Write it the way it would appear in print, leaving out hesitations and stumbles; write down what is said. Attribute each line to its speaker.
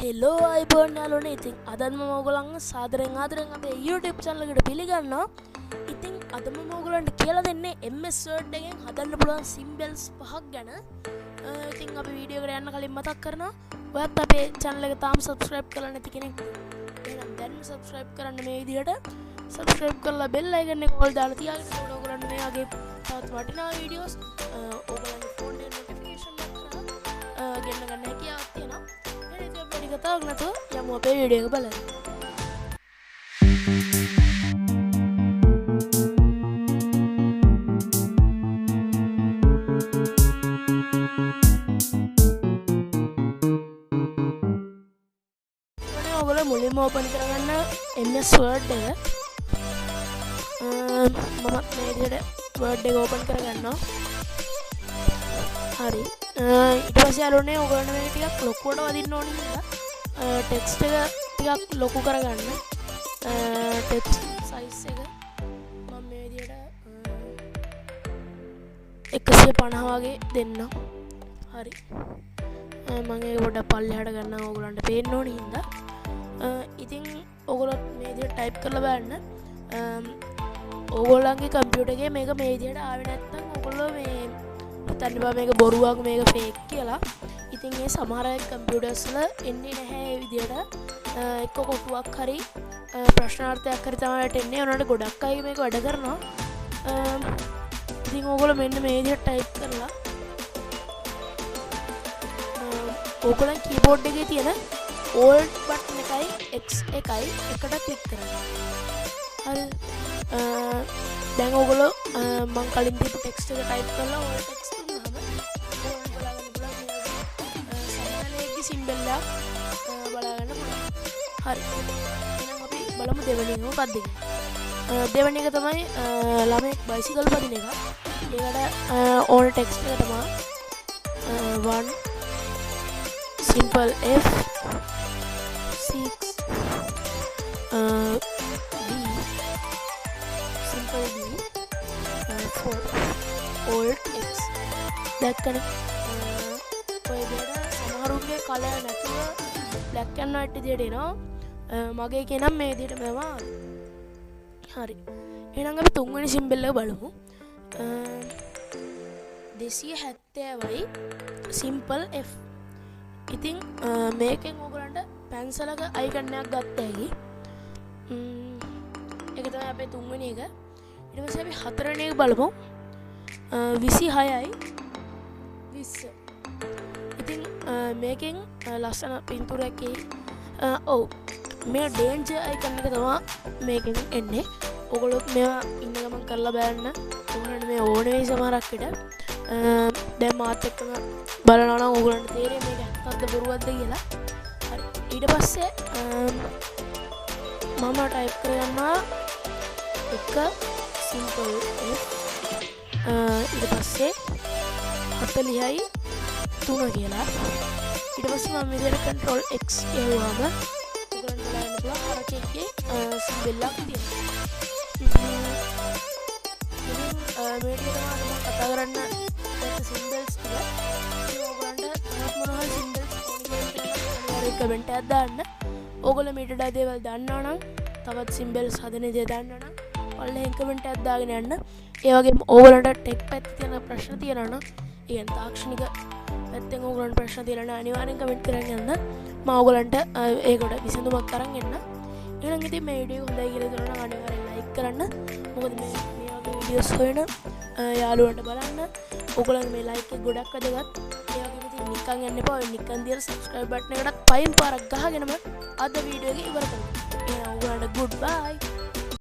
Speaker 1: Hello අයිබෝන් යාලුවනේ. ඉතින් අදත් මම ඔයගොල්ලන්ව සාදරයෙන් ආදරයෙන් අපේ YouTube channel එකට පිළිගන්නවා. ඉතින් අද මම ඔයගොල්ලන්ට කියලා දෙන්නේ MS Word එකෙන් හදන්න පුළුවන් symbols පහක් ගැන. ඉතින් අපි වීඩියෝ එකට යන්න කලින් මතක් කරනවා ඔයත් අපේ channel එක තාම subscribe කරලා නැති කෙනෙක් එහෙනම් දැන්ම subscribe කරන්න මේ විදිහට subscribe කරලා bell icon එක ඕල් දාලා තියාගෙන ඉන්න ඔයගොල්ලන්ට මේ වගේ තවත් වටිනා වීඩියෝස් ඔයගොල්ලන්ගේ phone එකේ notification එක ගෙන්න ගන්න හැකියාවක් තියෙනවා. කතාවක් නැතුව යමු අපේ වීඩියෝ එක බලන්න. ඔයගොල්ලෝ මුලින්ම ඕපන් කරගන්න MS Word එක. මම මේ විදිහට Word එක ඕපන් කරගන්නවා. හරි. ඊට පස්සේ අලුනේ ඔයගොල්ලෝ මේ ටිකක් ලොකුවට වදින්න ඕනේ නේද? ටෙක්ස්ට් එක ටිකක් ලොකු කරගන්න. ටෙක්ස්ට් සයිස් එක මම මේ විදිහට 150 වගේ දෙන්නම්. හරි. මම ඒක පොඩ්ඩක් පල්ලෙහාට ගන්නවා ඔයගොල්ලන්ට පේන්න ඕනේ හින්දා. ඉතින් ඔයගොල්ලෝ මේ විදිහට ටයිප් කරලා බලන්න. ඔයගොල්ලන්ගේ කම්පියුටර් එකේ මේක මේ විදිහට ආවේ නැත්නම් ඔයගොල්ලෝ මේ හිතන්න බෑ මේක බොරුවක් මේක ෆේක් කියලා. ඉතින් මේ සමහර අය කම්පියුටර්ස් වල එන්නේ නැහැ මේ විදිහට. එක්ක කොටුවක් හරි ප්‍රශ්නාර්ථයක් හරි තමයි එන්නේ. උනාට ගොඩක් අය මේක වැඩ කරනවා. ඉතින් ඕගොල්ලෝ මෙන්න මේ විදිහට ටයිප් කරලා ඕගොල්ලන් කීබෝඩ් එකේ තියෙන Alt බටන් එකයි X එකයි එකට ක්ලික් කරන්න. හරි. දැන් ඕගොල්ලෝ මම කලින් දීපු ටෙක්ස්ට් එක ටයිප් කරලා Alt X සිම්බල් එකක් බලාගන්න පුළුවන්. හරි. එහෙනම් අපි බලමු දෙවෙනි එක මොකක්ද කියලා. දෙවෙනි එක තමයි ළමෙක් බයිසිකල් පදින එක. ඒකට ඕන ටෙක්ස්ට් එක තමයි 1 simple F 6 D simple D 4 Alt X දැක්කනේ. ඔය දෙයට සමහරුන්ගේ කලර් නැතුව black and white විදියට එනවා. මගේ කියනම් මේ විදියට මේවා. හරි. එහෙනම් අපි තුන්වෙනි සිම්බල් එක බලමු. 270යි simple F. ඉතින් මේකෙන් ඔයගලන්ට පැන්සලක අයිකන් එකක් ගත්ත හැකි. ඒක තමයි අපේ තුන්වෙනි එක. ඊට පස්සේ අපි හතරවෙනි එක බලමු. 26යි 20. ඉතින් මේකෙන් ලස්සන පින්තූරයක් ඔව් මේ ඩේන්ජර් අයිකන් එක තමයි මේකෙන් එන්නේ. ඔයගොල්ලෝ මේවා ඉන්න ගමන් කරලා බලන්න. ඔයගොල්ලන්ට මේ ඕන වෙයි සමහරක් විට. දැන් මාත් එක්කම බලනවා නම් ඔයගොල්ලන්ට තේරෙන්නේ මේක ඇත්තක්ද බොරුවක්ද කියලා. හරි. ඊට පස්සේ මම ටයිප් කරගන්නවා එක simple F ඊට පස්සේ 40යි 3 කියලා. ඊට පස්සේ මම විදිහට control X කියවුවාම ඔයගොල්ලන්ට බලන්න පුළුවන් අර එකේ සිම්බල් එකක් තියෙනවා. මේ විදිහට මම කතා කරන්න සිම්බල්ස් ටික ඔයගොල්ලන්ට මොනවා හරි සිම්බල්ස් ඕනි කමෙන්ට් එකක් දාන්න. ඔයගොල්ලෝ මීට වඩා දේවල් දන්නවා නම් තවත් සිම්බල්ස් හදන දේ දන්නවා නම් ඔයාලා කමෙන්ට් එකක් දාගෙන යන්න. ඒ වගේම ඔයගොල්ලන්ට ටෙක් පැත්තේ තියෙන ප්‍රශ්න තියෙනවා නම් ඒ තාක්ෂණික පැත්තෙන් ඔයගොල්ලන්ට ප්‍රශ්න තියෙනවා නම් අනිවාර්යෙන් කමෙන්ට් කරන් යන්න. මම ඔයගොල්ලන්ට ඒකට විසඳුමක් අරන් එන්න. එහෙනම් ඉතින් මේ වීඩියෝ හොඳයි කියලා හිතනවා නම් අනිවාර්යෙන් ලයික් කරන්න. මොකද මේ වගේ වීඩියෝස් හොයන යාළුවන්ට බලන්න. ඔයගොල්ලන් මේ ලයික් එක ගොඩක් වැදගත්. ඒ වගේම ඉතින් නිකන් යන්න එපා. ඔය නිකන් දියර subscribe බටන් එකටත් පයින් පාරක් ගහගෙනම අද වීඩියෝ එක ඉවර කරමු. එහෙනම් ඔයගොල්ලන්ට good bye.